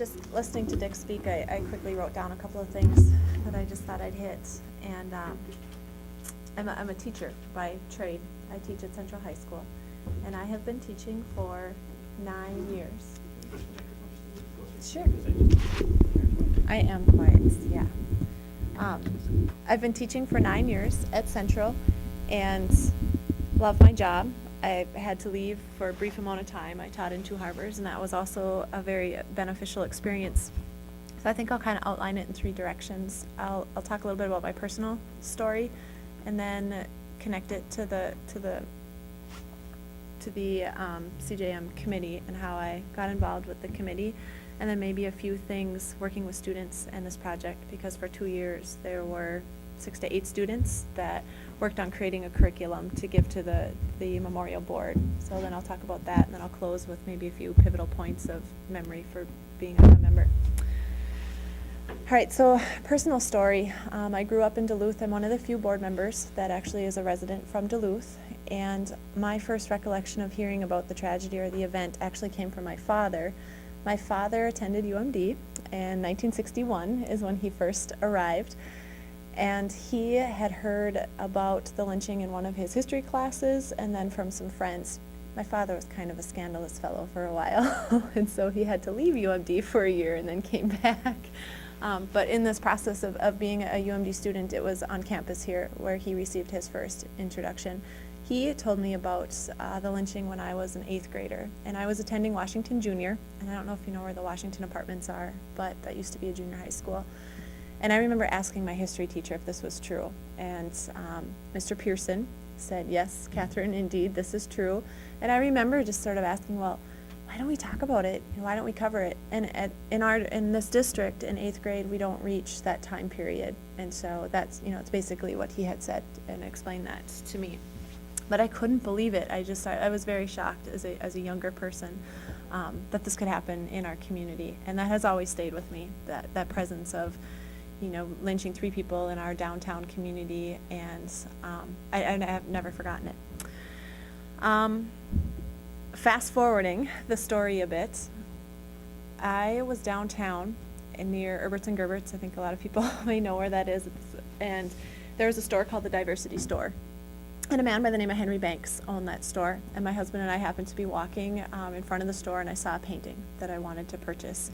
just listening to Dick speak, I quickly wrote down a couple of things that I just thought I'd hit. And I'm a teacher by trade. I teach at Central High School, and I have been teaching for 9 years. Sure. I am quiet, yeah. I've been teaching for 9 years at Central and love my job. I had to leave for a brief amount of time. I taught in 2 harbors, and that was also a very beneficial experience. So I think I'll kind of outline it in 3 directions. I'll talk a little bit about my personal story, and then connect it to the CJM committee and how I got involved with the committee, and then maybe a few things working with students in this project, because for 2 years there were 6 to 8 students that worked on creating a curriculum to give to the memorial board. So then I'll talk about that, and then I'll close with maybe a few pivotal points of memory for being a member. All right, so personal story. I grew up in Duluth. I'm one of the few board members that actually is a resident from Duluth, and my first recollection of hearing about the tragedy or the event actually came from my father. My father attended UMD, and 1961 is when he first arrived. And he had heard about the lynching in one of his history classes, and then from some friends. My father was kind of a scandalous fellow for a while, and so he had to leave UMD for a year and then came back. But in this process of being a UMD student, it was on campus here where he received his first introduction. He told me about the lynching when I was an 8th grader, and I was attending Washington Junior, and I don't know if you know where the Washington apartments are, but that used to be a junior high school. And I remember asking my history teacher if this was true, and Mr. Pearson said, yes, Catherine, indeed, this is true. And I remember just sort of asking, well, why don't we talk about it? Why don't we cover it? And in this district, in 8th grade, we don't reach that time period. And so that's, it's basically what he had said and explained that to me. But I couldn't believe it. I was very shocked as a younger person that this could happen in our community. And that has always stayed with me, that presence of, lynching 3 people in our downtown community, and I have never forgotten it. Fast forwarding the story a bit, I was downtown near Erberts and Gerberts. I think a lot of people may know where that is. And there was a store called the Diversity Store. And a man by the name of Henry Banks owned that store. And my husband and I happened to be walking in front of the store, and I saw a painting that I wanted to purchase.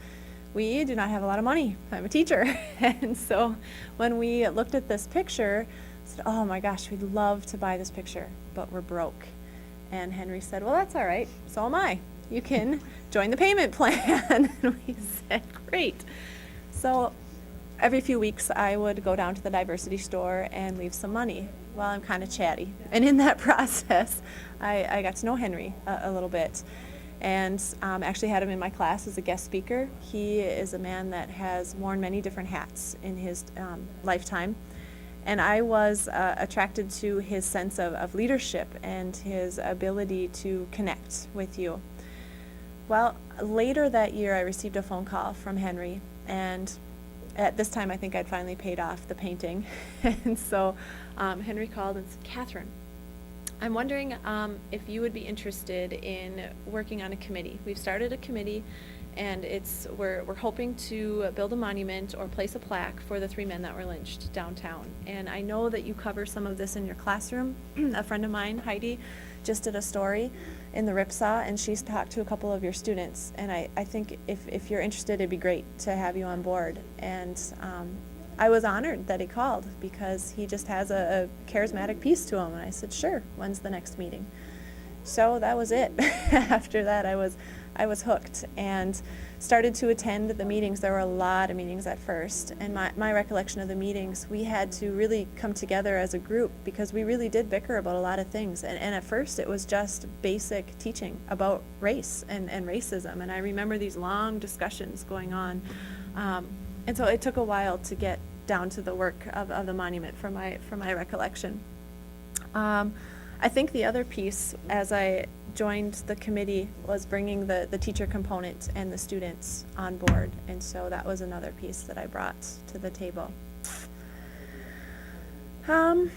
We do not have a lot of money. I'm a teacher. And so when we looked at this picture, I said, oh my gosh, we'd love to buy this picture, but we're broke. And Henry said, well, that's all right. So am I. You can join the payment plan. And we said, great. So every few weeks I would go down to the Diversity Store and leave some money. Well, I'm kind of chatty. And in that process, I got to know Henry a little bit. And actually had him in my class as a guest speaker. He is a man that has worn many different hats in his lifetime. And I was attracted to his sense of leadership and his ability to connect with you. Well, later that year, I received a phone call from Henry. And at this time, I think I'd finally paid off the painting. And so Henry called and said, Catherine, I'm wondering if you would be interested in working on a committee. We've started a committee, and we're hoping to build a monument or place a plaque for the 3 men that were lynched downtown. And I know that you cover some of this in your classroom. A friend of mine, Heidi, just did a story in the Ripsaw, and she's talked to a couple of your students. And I think if you're interested, it'd be great to have you on board. And I was honored that he called, because he just has a charismatic piece to him. And I said, sure, when's the next meeting? So that was it. After that, I was hooked and started to attend the meetings. There were a lot of meetings at first. And my recollection of the meetings, we had to really come together as a group, because we really did bicker about a lot of things. And at first, it was just basic teaching about race and racism. And I remember these long discussions going on. And so it took a while to get down to the work of the monument from my recollection. I think the other piece, as I joined the committee, was bringing the teacher component and the students on board. And so that was another piece that I brought to the table. Do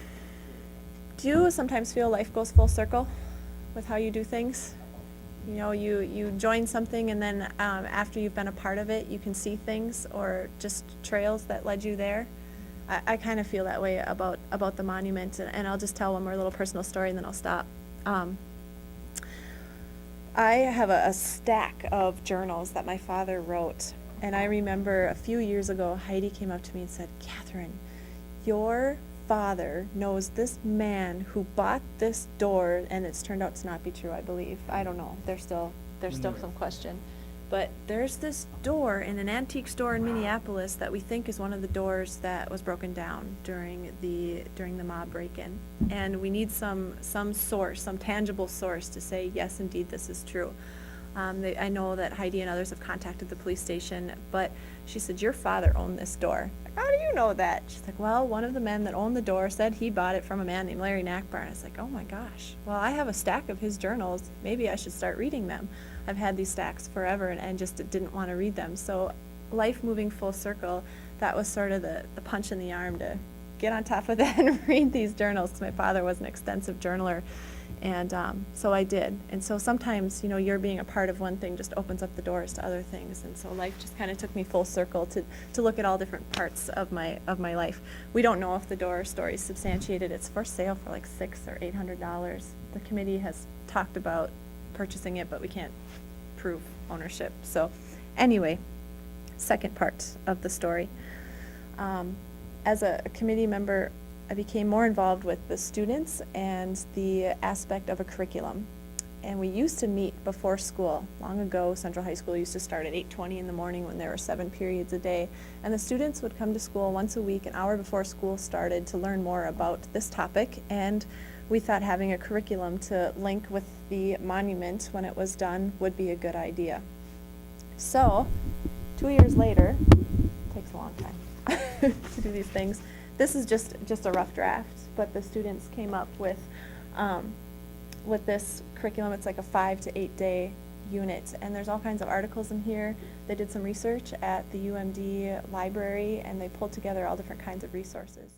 you sometimes feel life goes full circle with how you do things? You know, you join something, and then after you've been a part of it, you can see things or just trails that led you there. I kind of feel that way about the monument, and I'll just tell one more little personal story, and then I'll stop. I have a stack of journals that my father wrote, and I remember a few years ago, Heidi came up to me and said, "Catherine, your father knows this man who bought this door," and it's turned out to not be true, I believe. I don't know. There's still some question. But there's this door in an antique store in Minneapolis that we think is one of the doors that was broken down during the mob break-in. And we need some source, some tangible source to say, yes, indeed, this is true. I know that Heidi and others have contacted the police station, but she said, "Your father owned this door." Like, "How do you know that?" She's like, "Well, one of the men that owned the door said he bought it from a man named Larry Nachbar." And I was like, "Oh my gosh, well, I have a stack of his journals. Maybe I should start reading them." I've had these stacks forever and just didn't want to read them. So life moving full circle, that was sort of the punch in the arm to get on top of that and read these journals, because my father was an extensive journaler. And so I did. And so sometimes, you know, you're being a part of one thing just opens up the doors to other things. And so life just kind of took me full circle to look at all different parts of my life. We don't know if the door story is substantiated. It's for sale for like $600 or $800. The committee has talked about purchasing it, but we can't prove ownership. So anyway, second part of the story. As a committee member, I became more involved with the students and the aspect of a curriculum. And we used to meet before school. Long ago, Central High School used to start at 8:20 in the morning when there were 7 periods a day. And the students would come to school once a week, an hour before school started, to learn more about this topic. And we thought having a curriculum to link with the monument when it was done would be a good idea. So, 2 years later, it takes a long time to do these things. This is just a rough draft, but the students came up with this curriculum. It's like a 5 to 8 day unit, and there's all kinds of articles in here. They did some research at the UMD library, and they pulled together all different kinds of resources.